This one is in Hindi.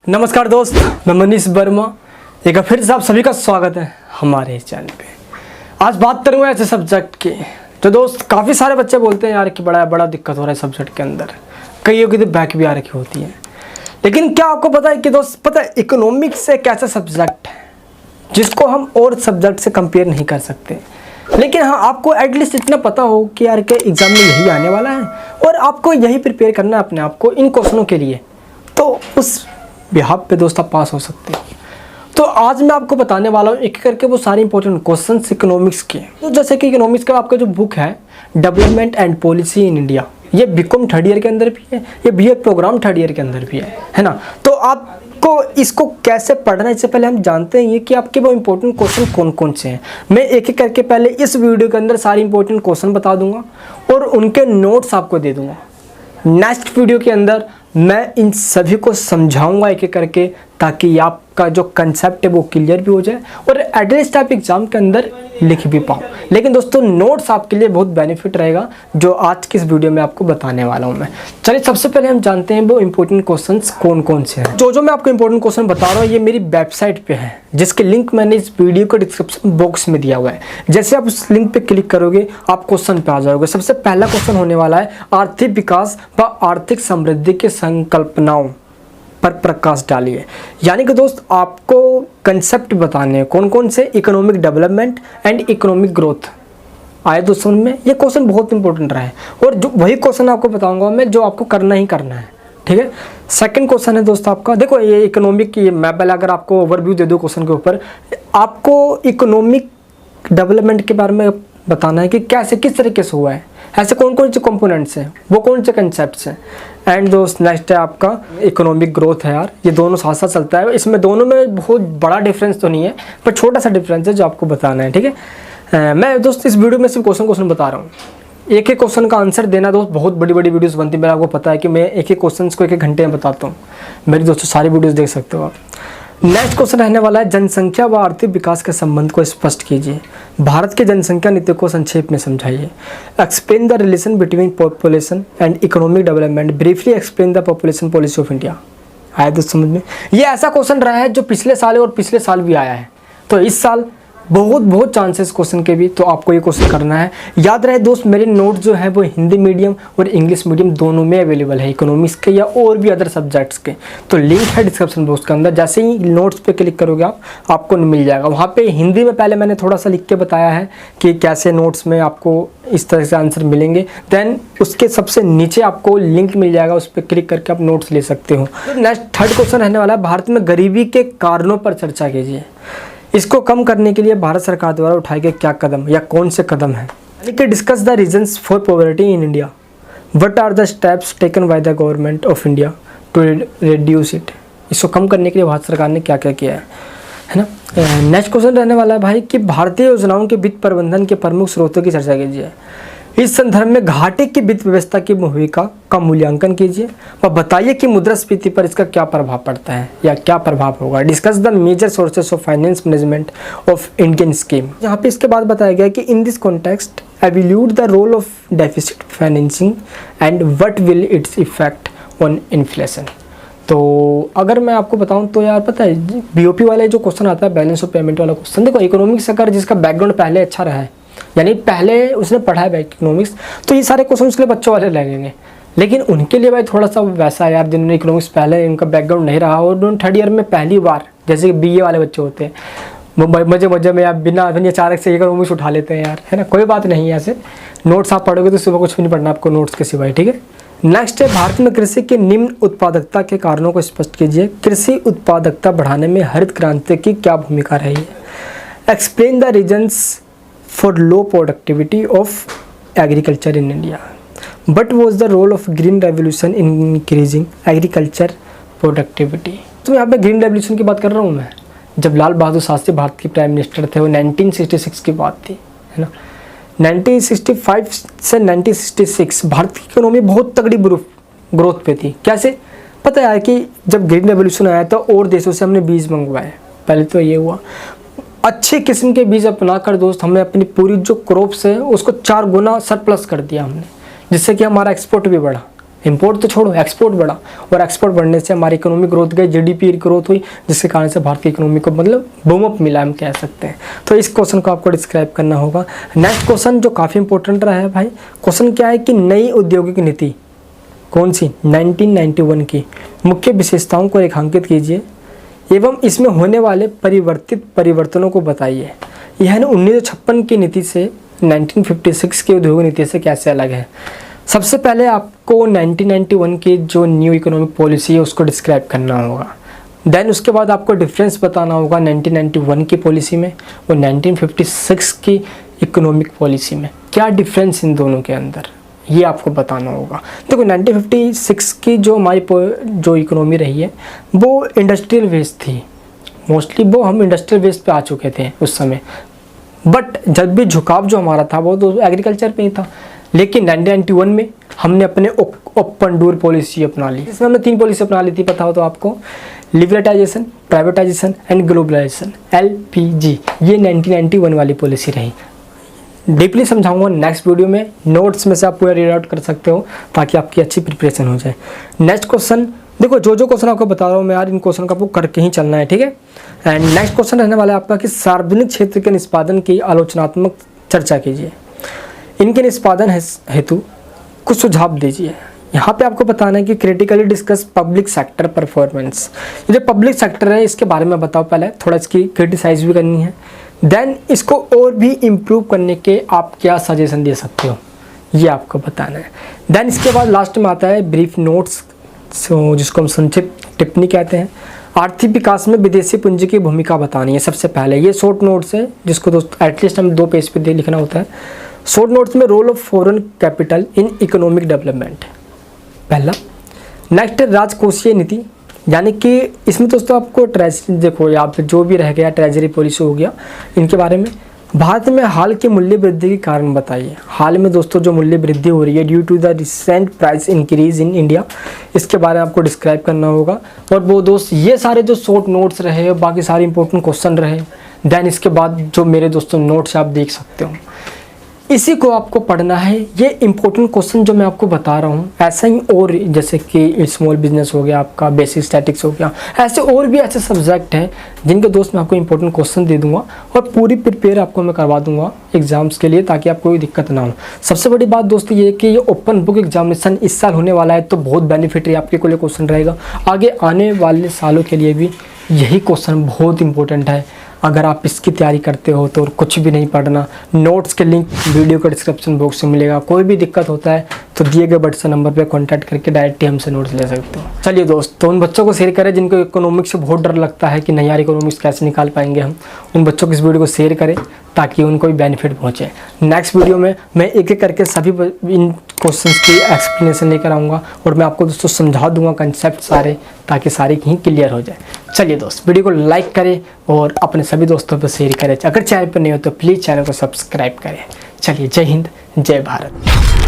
नमस्कार दोस्त, मैं मनीष वर्मा। एक बार फिर से आप सभी का स्वागत है हमारे चैनल पे। आज बात करूँगा ऐसे सब्जेक्ट की तो दोस्त काफ़ी सारे बच्चे बोलते हैं यार कि बड़ा दिक्कत हो रहा है सब्जेक्ट के अंदर, कईयों की तो बैक भी आ रखी होती है। लेकिन क्या आपको पता है कि दोस्त, पता है इकोनॉमिक्स एक ऐसा सब्जेक्ट है जिसको हम और सब्जेक्ट से कंपेयर नहीं कर सकते। लेकिन हाँ, आपको एटलीस्ट इतना पता हो कि यार के एग्ज़ाम में यही आने वाला है और आपको यही प्रिपेयर करना है अपने आप को इन क्वेश्चनों के लिए, तो उस बिहाफ पे दोस्त आप पास हो सकते हैं। तो आज मैं आपको बताने वाला हूँ एक करके वो सारे इंपॉर्टेंट क्वेश्चंस इकोनॉमिक्स के। तो जैसे कि इकोनॉमिक्स का आपका जो बुक है development and policy in India, ये बीकॉम थर्ड ईयर के अंदर भी है, ये बीए प्रोग्राम थर्ड ईयर के अंदर भी है ना। तो आपको इसको कैसे पढ़ना है इससे पहले हम जानते हैं ये कि आपके वो इंपॉर्टेंट क्वेश्चन कौन कौन से हैं। मैं एक एक करके पहले इस वीडियो के अंदर सारे इंपॉर्टेंट क्वेश्चन बता दूंगा और उनके नोट्स आपको दे दूंगा। नेक्स्ट वीडियो के अंदर मैं इन सभी को समझाऊंगा एक एक करके, ताकि आपका जो कंसेप्ट है वो क्लियर भी हो जाए और एटलीस्ट आप एग्जाम के अंदर लिख भी पाओ। लेकिन दोस्तों नोट्स आपके लिए बहुत बेनिफिट रहेगा जो आज की इस वीडियो में आपको बताने वाला हूं मैं। चलिए सबसे पहले हम जानते हैं वो इंपॉर्टेंट क्वेश्चंस कौन कौन से हैं। जो मैं आपको इंपॉर्टेंट क्वेश्चन बता रहा हूँ ये मेरी वेबसाइट पे है, जिसके लिंक मैंने इस वीडियो के डिस्क्रिप्शन बॉक्स में दिया हुआ है। जैसे आप उस लिंक पे क्लिक करोगे आप क्वेश्चन पे आ जाओगे। सबसे पहला क्वेश्चन होने वाला है आर्थिक विकास व आर्थिक समृद्धि की संकल्पनाओं पर प्रकाश डालिए। यानी कि दोस्त आपको कंसेप्ट बताने हैं कौन कौन से, economic development and economic growth. आए दोस्तों में ये क्वेश्चन बहुत इंपॉर्टेंट रहा है और जो वही क्वेश्चन आपको बताऊंगा मैं जो आपको करना ही करना है, ठीक है। सेकंड क्वेश्चन है दोस्त आपका, देखो ये इकोनॉमिक की मैं पहले अगर आपको ओवरव्यू दे दूँ क्वेश्चन के ऊपर, आपको इकोनॉमिक डेवलपमेंट के बारे में बताना है कि कैसे किस तरीके से हुआ है, ऐसे कौन कौन से कंपोनेंट्स हैं, वो कौन से कंसेप्ट्स हैं। एंड दोस्त नेक्स्ट है आपका इकोनॉमिक ग्रोथ है यार, ये दोनों साथ साथ चलता है। इसमें दोनों में बहुत बड़ा डिफरेंस तो नहीं है पर छोटा सा डिफरेंस है जो आपको बताना है, ठीक है। मैं दोस्त इस वीडियो में सिर्फ क्वेश्चन बता रहा हूँ। एक एक क्वेश्चन का आंसर देना दोस्त बहुत बड़ी वीडियोस बनती है, मेरा आपको पता है कि मैं एक एक क्वेश्चन को एक घंटे में बताता हूँ। मेरी दोस्तों सारी वीडियोस देख सकते हो आप। नेक्स्ट क्वेश्चन रहने वाला है जनसंख्या व आर्थिक विकास के संबंध को स्पष्ट कीजिए। भारत के जनसंख्या नीति को संक्षेप में समझाइए। Explain the relation between population and economic development, briefly explain the population policy of India. आया दोस्त समझ में? ये ऐसा क्वेश्चन रहा है जो पिछले साल और पिछले साल भी आया है, तो इस साल बहुत चांसेस क्वेश्चन के भी, तो आपको ये क्वेश्चन करना है। याद रहे दोस्त मेरे नोट्स जो है वो हिंदी मीडियम और इंग्लिश मीडियम दोनों में अवेलेबल है, इकोनॉमिक्स के या और भी अदर सब्जेक्ट्स के। तो लिंक है डिस्क्रिप्शन बॉक्स के अंदर, जैसे ही नोट्स पे क्लिक करोगे आपको मिल जाएगा। वहाँ पे हिंदी में पहले मैंने थोड़ा सा लिख के बताया है कि कैसे नोट्स में आपको इस तरह से आंसर मिलेंगे। देन उसके सबसे नीचे आपको लिंक मिल जाएगा, उस पर क्लिक करके आप नोट्स ले सकते हो। नेक्स्ट थर्ड क्वेश्चन रहने वाला है भारत में गरीबी के कारणों पर चर्चा कीजिए। इसको कम करने के लिए भारत सरकार द्वारा उठाए गए क्या कदम या कौन से कदम हैं। यानी कि discuss the reasons for poverty in India, what are the steps taken by the government of India to reduce it. इसको कम करने के लिए भारत सरकार ने क्या क्या किया है ना। नेक्स्ट क्वेश्चन रहने वाला है भाई कि भारतीय योजनाओं के वित्त प्रबंधन के प्रमुख स्रोतों की चर्चा कीजिए। इस संदर्भ में घाटे की वित्त व्यवस्था की भूमिका का मूल्यांकन कीजिए और बताइए कि मुद्रास्फीति पर इसका क्या प्रभाव पड़ता है या क्या प्रभाव होगा। Discuss the major sources of finance management of Indian scheme. यहाँ पे इसके बाद बताया गया कि in this context evaluate the role of deficit financing and what will its effect on inflation. तो अगर मैं आपको बताऊं तो यार पता है बीओपी वाले जो क्वेश्चन आता है बैलेंस ऑफ पेमेंट वाला क्वेश्चन, देखो इकोनॉमिक्स अगर जिसका बैकग्राउंड पहले अच्छा रहा है, यानी पहले उसने पढ़ा है इकोनॉमिक्स, तो ये सारे क्वेश्चन उसके लिए बच्चों वाले लगेंगे। लेकिन उनके लिए भाई थोड़ा सा वैसा यार जिन्होंने इकोनॉमिक्स पहले उनका बैकग्राउंड नहीं रहा और उन्होंने थर्ड ईयर में पहली बार, जैसे कि बीए वाले बच्चे होते हैं, मजे में आप बिना अचानक से इकोनॉमिक्स उठा लेते हैं यार, है ना। कोई बात नहीं है, ऐसे नोट्स आप पढ़ोगे तो सुबह कुछ भी नहीं पढ़ना आपको नोट्स के सिवाय, ठीक है। नेक्स्ट है भारत में कृषि के निम्न उत्पादकता के कारणों को स्पष्ट कीजिए। कृषि उत्पादकता बढ़ाने में हरित क्रांति की क्या भूमिका रही है। Explain the reasons for low productivity of agriculture in India, but was the role of green revolution in increasing agriculture productivity. तो यहाँ पे ग्रीन रेवोल्यूशन की बात कर रहा हूँ मैं, जब लाल बहादुर शास्त्री भारत के प्राइम मिनिस्टर थे, वो 1966 की बात थी, है ना। 1965 से 1966 भारत की इकोनॉमी बहुत तगड़ी ग्रोथ पे थी। कैसे पता है कि जब ग्रीन रेवोल्यूशन आया तो और देशों से हमने बीज मंगवाए। पहले तो ये हुआ, अच्छे किस्म के बीज अपना कर दोस्त हमने अपनी पूरी जो क्रॉप्स है उसको 4 गुना सरप्लस कर दिया हमने, जिससे कि हमारा एक्सपोर्ट भी बढ़ा, इंपोर्ट तो छोड़ो, एक्सपोर्ट बढ़ा, और एक्सपोर्ट बढ़ने से हमारी इकोनॉमिक ग्रोथ गई, जीडीपी ग्रोथ हुई, जिसके कारण से भारत की इकोनॉमी को मतलब बूम अप मिला, हम कह सकते हैं। तो इस क्वेश्चन को आपको डिस्क्राइब करना होगा। नेक्स्ट क्वेश्चन जो काफ़ी इंपॉर्टेंट रहा है भाई, क्वेश्चन क्या है कि नई औद्योगिक नीति कौन सी 1991 की मुख्य विशेषताओं को रेखांकित कीजिए एवं इसमें होने वाले परिवर्तनों को बताइए। यह 1956 की नीति से 1956 की औद्योगिक नीति से कैसे अलग है। सबसे पहले आपको 1991 की जो न्यू इकोनॉमिक पॉलिसी है उसको डिस्क्राइब करना होगा। देन उसके बाद आपको डिफरेंस बताना होगा 1991 की पॉलिसी में और 1956 की इकोनॉमिक पॉलिसी में, क्या डिफरेंस इन दोनों के अंदर, ये आपको बताना होगा। देखो 1956 की जो हमारी जो इकोनॉमी रही है वो इंडस्ट्रियल बेस्ड थी, मोस्टली वो हम इंडस्ट्रियल बेस्ड पे आ चुके थे उस समय, बट जब भी झुकाव जो हमारा था वो तो एग्रीकल्चर पे ही था। लेकिन 1991 में हमने अपने ओपन डोर पॉलिसी अपना ली। इसमें हमने 3 पॉलिसी अपना ली थी, पता हो तो आपको, लिबरटाइजेशन, प्राइवेटाइजेशन एंड ग्लोबलाइजेशन, LPG। ये 1991 वाली पॉलिसी रही। डीपली समझाऊंगा नेक्स्ट वीडियो में, नोट्स में से आप पूरा रीड आउट कर सकते हो ताकि आपकी अच्छी प्रिपरेशन हो जाए। नेक्स्ट क्वेश्चन देखो, जो क्वेश्चन आपको बता रहा हूँ मैं यार, इन क्वेश्चन का आपको करके ही चलना है, ठीक है। एंड नेक्स्ट क्वेश्चन रहने वाला है आपका कि सार्वजनिक क्षेत्र के निष्पादन की आलोचनात्मक चर्चा कीजिए, इनके निष्पादन हेतु कुछ सुझाव दीजिए। यहाँ पे आपको बताना है कि critically discuss public sector performance. ये जो पब्लिक सेक्टर है इसके बारे में बताओ, पहले थोड़ा इसकी क्रिटिसाइज भी करनी है, देन इसको और भी इम्प्रूव करने के आप क्या सजेशन दे सकते हो ये आपको बताना है। देन इसके बाद लास्ट में आता है ब्रीफ नोट्स, जिसको हम संक्षिप्त टिप्पणी कहते हैं। आर्थिक विकास में विदेशी पूंजी की भूमिका बतानी है सबसे पहले। ये शॉर्ट नोट्स है जिसको दोस्त एटलीस्ट हम 2 पेज पे लिखना होता है। शॉर्ट नोट्स में role of foreign capital in economic development पहला। नेक्स्ट राजकोषीय नीति, यानी कि इसमें दोस्तों आपको देखो यहाँ पे जो भी रह गया, ट्रेजरी पॉलिसी हो गया, इनके बारे में। भारत में हाल के मूल्य वृद्धि के कारण बताइए। हाल में दोस्तों जो मूल्य वृद्धि हो रही है due to the recent price increase in India, इसके बारे में आपको डिस्क्राइब करना होगा। और वो दोस्त ये सारे जो शॉर्ट नोट्स रहे, बाकी सारे इंपॉर्टेंट क्वेश्चन रहे। देन इसके बाद जो मेरे दोस्तों नोट्स आप देख सकते हो, इसी को आपको पढ़ना है। ये इंपॉर्टेंट क्वेश्चन जो मैं आपको बता रहा हूँ, ऐसा ही और जैसे कि स्मॉल बिजनेस हो गया आपका, बेसिक स्टैटिक्स हो गया, ऐसे और भी ऐसे सब्जेक्ट हैं जिनके दोस्त मैं आपको इंपॉर्टेंट क्वेश्चन दे दूंगा और पूरी प्रिपेयर आपको मैं करवा दूंगा एग्जाम्स के लिए, ताकि आपको कोई दिक्कत ना हो। सबसे बड़ी बात दोस्तों ये कि ये ओपन बुक एग्जामिनेशन इस साल होने वाला है, तो बहुत बेनिफिट है आपके लिए क्वेश्चन रहेगा। आगे आने वाले सालों के लिए भी यही क्वेश्चन बहुत इंपॉर्टेंट है। अगर आप इसकी तैयारी करते हो तो कुछ भी नहीं पढ़ना। नोट्स के लिंक वीडियो के डिस्क्रिप्शन बॉक्स में मिलेगा। कोई भी दिक्कत होता है तो दिए गए व्हाट्सएप नंबर पे कांटेक्ट करके डायरेक्ट हमसे नोट्स ले सकते हो। चलिए दोस्त, तो उन बच्चों को शेयर करें जिनको इकोनॉमिक्स से बहुत डर लगता है कि नहीं यार इकोनॉमिक्स कैसे निकाल पाएंगे हम, उन बच्चों को इस वीडियो को शेयर करें ताकि उनको भी बेनिफिट पहुँचे। नेक्स्ट वीडियो में मैं एक एक करके सभी इन क्वेश्चंस की एक्सप्लेनेशन लेकर आऊँगा और मैं आपको दोस्तों समझा दूंगा कंसेप्ट सारे, ताकि सारे ही क्लियर हो जाए। चलिए दोस्त, वीडियो को लाइक करें और अपने सभी दोस्तों पर शेयर करें। अगर चैनल पर नहीं हो तो प्लीज़ चैनल को सब्सक्राइब करें। चलिए, जय हिंद, जय भारत।